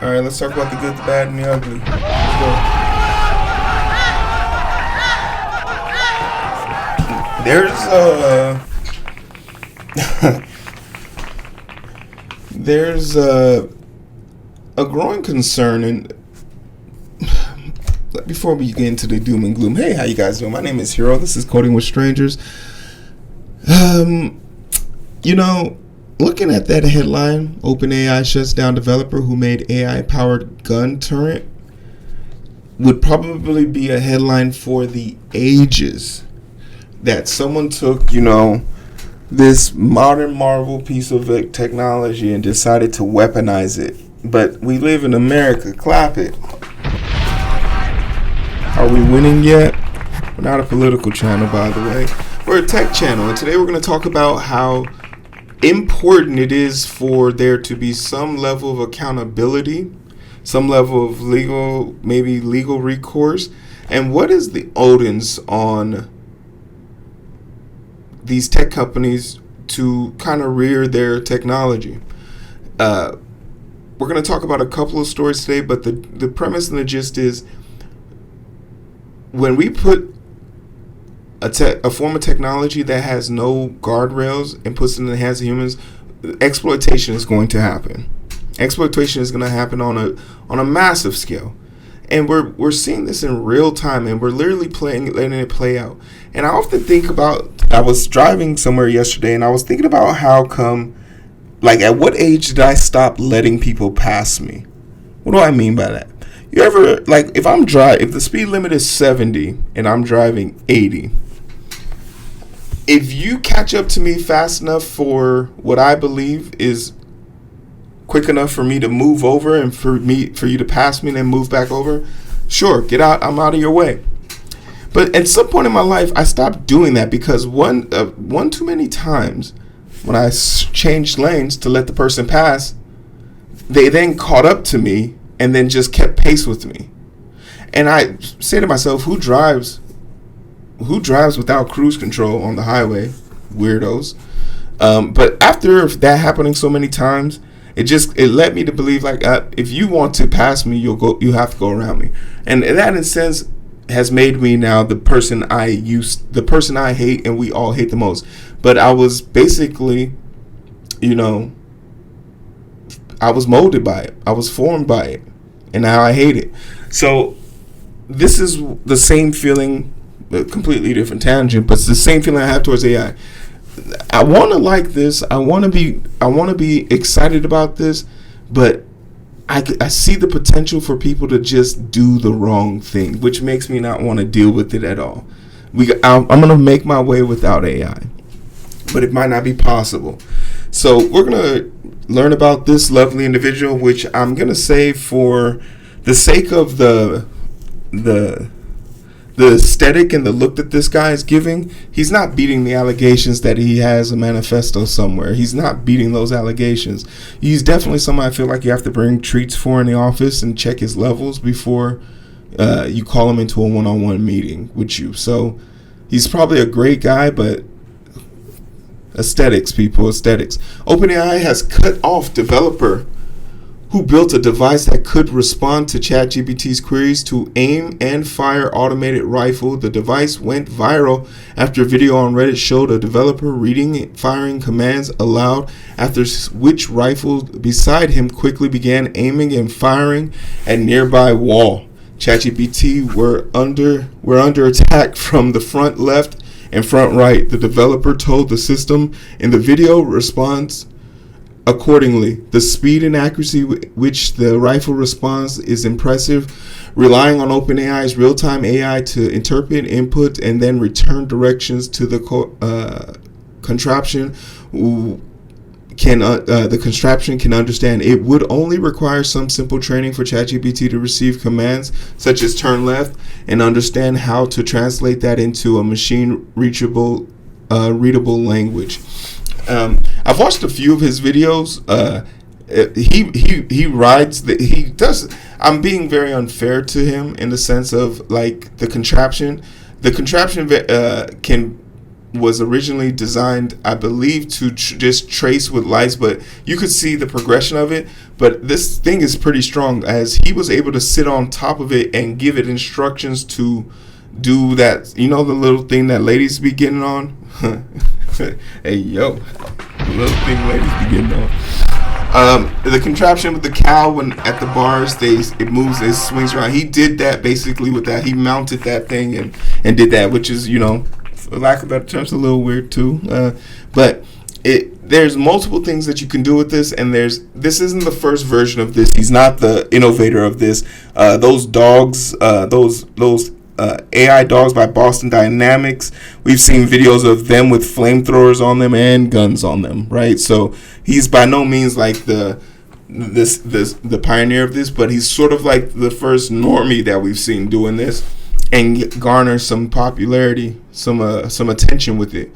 All right, let's talk about the good, the bad, and the ugly. Let's go. There's a growing concern, and before we get into the doom and gloom, hey, how you guys doing? My name is Hero. This is Coding with Strangers. Looking at that headline, OpenAI shuts down developer who made AI-powered gun turret, would probably be a headline for the ages. That someone took, this modern marvel piece of technology and decided to weaponize it. But we live in America. Clap it. Are we winning yet? We're not a political channel, by the way. We're a tech channel, and today we're going to talk about how important it is for there to be some level of accountability, some level of legal recourse, and what is the onus on these tech companies to kind of rear their technology. We're going to talk about a couple of stories today, but the premise and the gist is when we put a form of technology that has no guardrails and puts it in the hands of humans, exploitation is going to happen. Exploitation is going to happen on a massive scale, and we're seeing this in real time, and we're literally letting it play out. And I often think about, I was driving somewhere yesterday, and I was thinking about how come, at what age did I stop letting people pass me? What do I mean by that? You ever, if the speed limit is 70 and I'm driving 80, if you catch up to me fast enough for what I believe is quick enough for me to move over and for you to pass me and then move back over, sure, get out, I'm out of your way. But at some point in my life, I stopped doing that because one too many times when I changed lanes to let the person pass, they then caught up to me and then just kept pace with me. And I say to myself, who drives without cruise control on the highway? Weirdos. But after that happening so many times, it led me to believe if you want to pass me, you have to go around me. And that in a sense has made me now the person I hate and we all hate the most. But I was basically, I was molded by it. I was formed by it. And now I hate it. So this is the same feeling, a completely different tangent, but it's the same feeling I have towards AI. I want to like this. I want to be excited about this, but I see the potential for people to just do the wrong thing, which makes me not want to deal with it at all. I'm going to make my way without AI, but it might not be possible. So we're going to learn about this lovely individual, which I'm going to say for the sake of the aesthetic and the look that this guy is giving, he's not beating the allegations that he has a manifesto somewhere. He's not beating those allegations. He's definitely someone I feel like you have to bring treats for in the office and check his levels before you call him into a one-on-one meeting with you. So he's probably a great guy, but aesthetics, people, aesthetics. OpenAI has cut off developer who built a device that could respond to ChatGPT's queries to aim and fire automated rifle. The device went viral after a video on Reddit showed a developer reading and firing commands aloud, after which rifle beside him quickly began aiming and firing at nearby wall. ChatGPT were under attack from the front left and front right. The developer told the system in the video response. Accordingly, the speed and accuracy which the rifle responds is impressive. Relying on OpenAI's real-time AI to interpret input and then return directions to the contraption, the contraption can understand. It would only require some simple training for ChatGPT to receive commands such as turn left and understand how to translate that into a machine-readable language. I've watched a few of his videos. He rides. He does. I'm being very unfair to him in the sense of the contraption. The contraption can was originally designed, I believe, to just trace with lights, but you could see the progression of it. But this thing is pretty strong, as he was able to sit on top of it and give it instructions to do that. You know, the little thing that ladies be getting on? Hey, yo. The little thing ladies be getting on. The contraption with the cow, when at the bars, it moves, it swings around. He did that basically with that. He mounted that thing and did that, which is, for lack of better terms, a little weird too. But there's multiple things that you can do with this, and this isn't the first version of this. He's not the innovator of this. Those dogs, those AI dogs by Boston Dynamics, we've seen videos of them with flamethrowers on them and guns on them, right? So he's by no means like the pioneer of this, but he's sort of like the first normie that we've seen doing this and garner some popularity, some attention with it.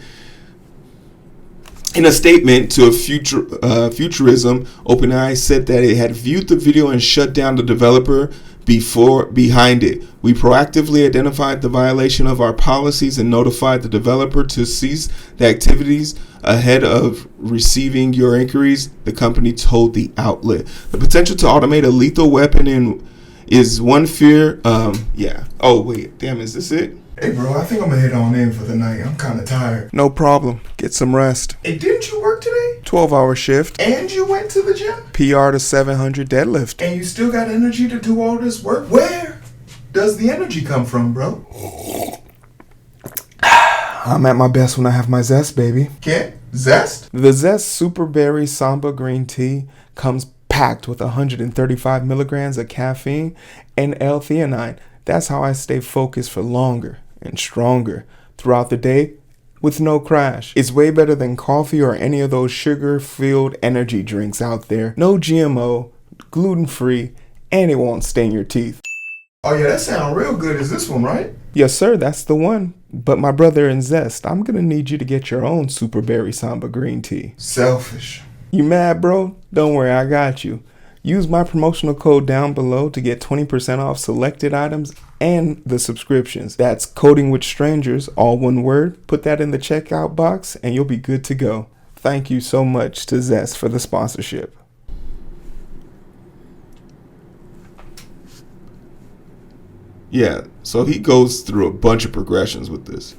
In a statement to Futurism, OpenAI said that it had viewed the video and shut down the developer behind it. We proactively identified the violation of our policies and notified the developer to cease the activities ahead of receiving your inquiries, the company told the outlet. The potential to automate a lethal weapon is one fear. Yeah. Oh, wait. Damn, is this it? Hey, bro, I think I'm gonna head on in for the night. I'm kind of tired. No problem. Get some rest. Hey, didn't you work today? 12-hour shift. And you went to the gym? PR to 700 deadlift. And you still got energy to do all this work? Where does the energy come from, bro? I'm at my best when I have my zest, baby. Zest? The Zest Super Berry Samba Green Tea comes packed with 135 milligrams of caffeine and L-theanine. That's how I stay focused for longer and stronger throughout the day with no crash. It's way better than coffee or any of those sugar-filled energy drinks out there. No GMO, gluten-free, and it won't stain your teeth. Oh yeah, that sounds real good. Is this one right? Yes, sir, that's the one. But my brother in Zest, I'm gonna need you to get your own Super Berry Samba Green Tea. Selfish. You mad, bro? Don't worry, I got you. Use my promotional code down below to get 20% off selected items and the subscriptions. That's Coding with Strangers, all one word. Put that in the checkout box and you'll be good to go. Thank you so much to Zest for the sponsorship. Yeah, so he goes through a bunch of progressions with this.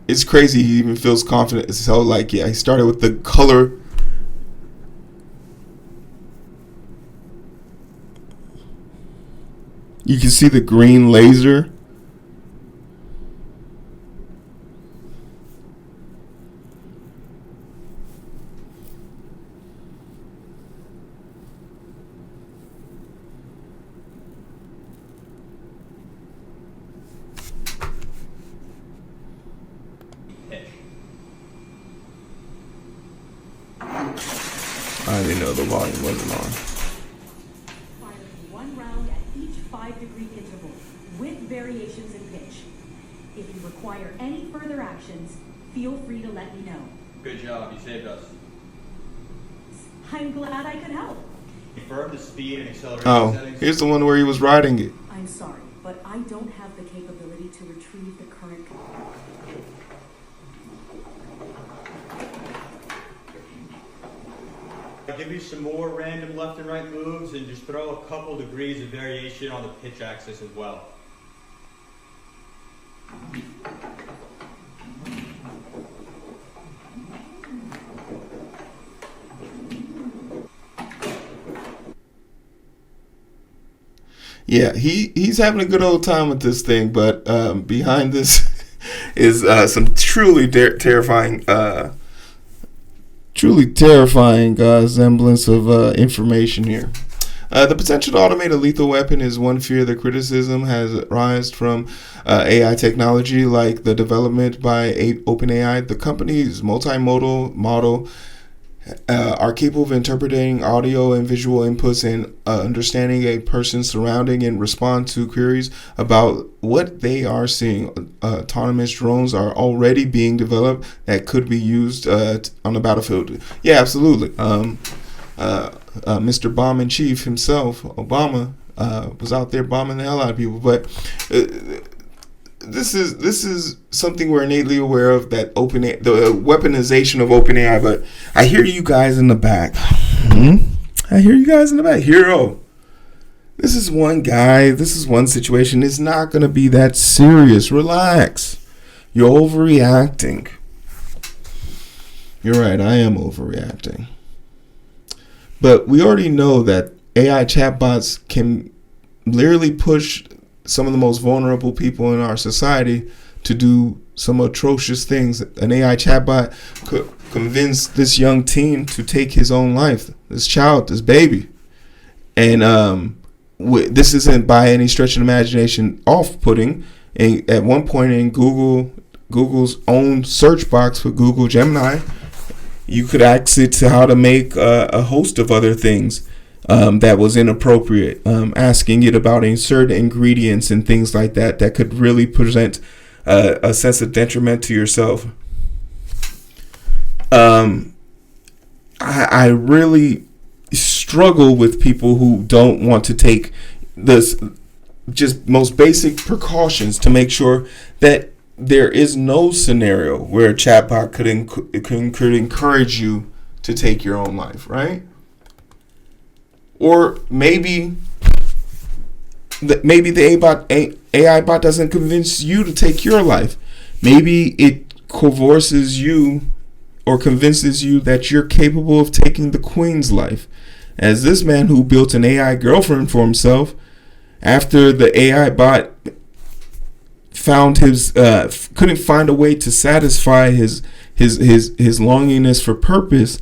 It's crazy. He even feels confident. So, he started with the color. You can see the green laser. I didn't know the volume wasn't on. Fire one round at each 5-degree interval, with variations in pitch. If you require any further actions, feel free to let me know. Good job, you saved us. I'm glad I could help. Confirm the speed and acceleration settings. Here's the one where he was riding it. I'm sorry, but I don't have the capability to retrieve the current... I'll give you some more random left and right moves and just throw a couple degrees of variation on the pitch axis as well. Yeah, he's having a good old time with this thing, but behind this is some truly terrifying semblance of information here. The potential to automate a lethal weapon is one fear. The criticism has arisen from AI technology, like the development by OpenAI. The company's multimodal model are capable of interpreting audio and visual inputs and understanding a person's surrounding and respond to queries about what they are seeing. Autonomous drones are already being developed that could be used on the battlefield. Yeah, absolutely. Mr. Bomb in Chief himself, Obama, was out there bombing the hell out of people. But this is something we're innately aware of, that the weaponization of OpenAI. But I hear you guys in the back. I hear you guys in the back. Hero, this is one guy. This is one situation. It's not going to be that serious. Relax. You're overreacting. You're right. I am overreacting. But we already know that AI chatbots can literally push some of the most vulnerable people in our society to do some atrocious things. An AI chatbot could convince this young teen to take his own life, this child, this baby. And this isn't by any stretch of imagination off-putting. And at one point in Google's own search box for Google Gemini, you could ask it to how to make a host of other things that was inappropriate, asking it about certain ingredients and things like that that could really present a sense of detriment to yourself. I really struggle with people who don't want to take this just most basic precautions to make sure that there is no scenario where a chatbot could encourage you to take your own life, right? Or maybe the AI bot doesn't convince you to take your life. Maybe it coerces you or convinces you that you're capable of taking the queen's life. As this man who built an AI girlfriend for himself, after the AI bot found couldn't find a way to satisfy his longingness for purpose,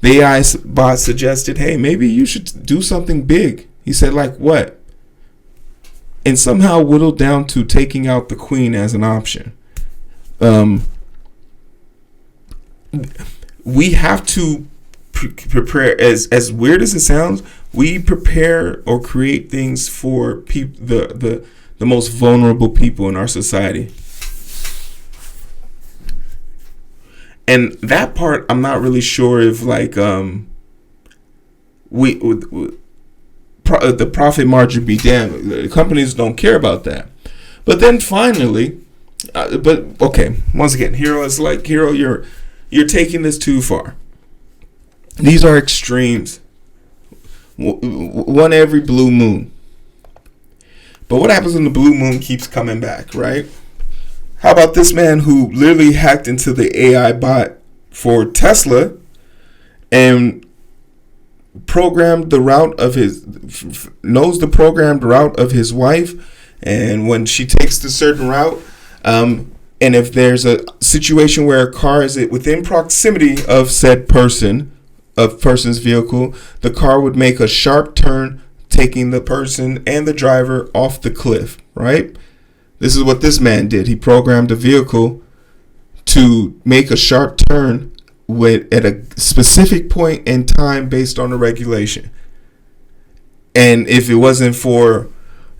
the AI bot suggested, hey, maybe you should do something big. He said, like what? And somehow whittled down to taking out the queen as an option. We have to prepare, as weird as it sounds, we prepare or create things for the most vulnerable people in our society. And that part, I'm not really sure if the profit margin be damned. The companies don't care about that. But then finally, once again, Hero is like, Hero, you're taking this too far. These are extremes. One every blue moon. But what happens when the blue moon keeps coming back, right? How about this man who literally hacked into the AI bot for Tesla and programmed the route of knows the programmed route of his wife, and when she takes the certain route, and if there's a situation where a car is within proximity of said person's vehicle, the car would make a sharp turn, taking the person and the driver off the cliff, right? This is what this man did. He programmed a vehicle to make a sharp turn at a specific point in time based on the regulation. And if it wasn't for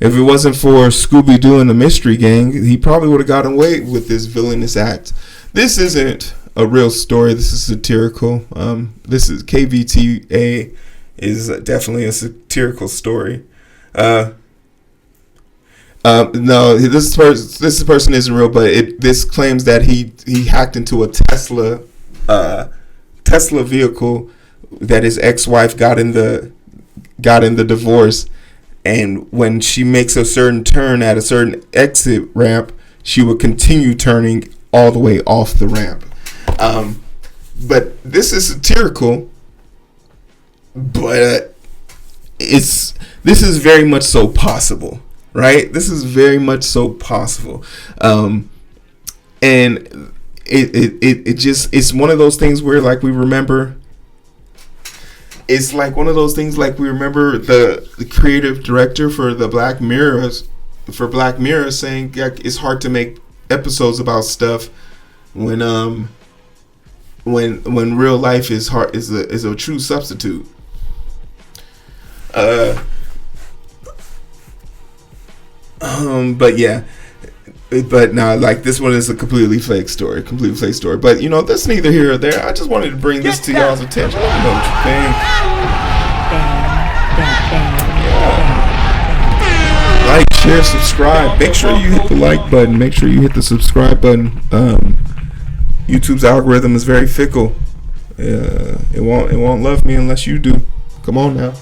Scooby-Doo and the Mystery Gang, he probably would have gotten away with this villainous act. This isn't a real story. This is satirical. This is KVTA is definitely a satirical story. No, this person isn't real, but this claims that he hacked into a Tesla vehicle that his ex-wife got in the divorce, and when she makes a certain turn at a certain exit ramp, she would continue turning all the way off the ramp. But this is satirical, but this is very much so possible. Right? This is very much so possible. And it's one of those things where, like, we remember, it's like one of those things like we remember the creative director for Black Mirror saying, like, it's hard to make episodes about stuff when real life is a true substitute. But yeah, but no, like, this one is a completely fake story. But that's neither here or there. I just wanted to bring this to y'all's attention. Let me know what you think. Like, share, subscribe. Make sure you hit the like button. Make sure you hit the subscribe button. YouTube's algorithm is very fickle. It won't love me unless you do. Come on now.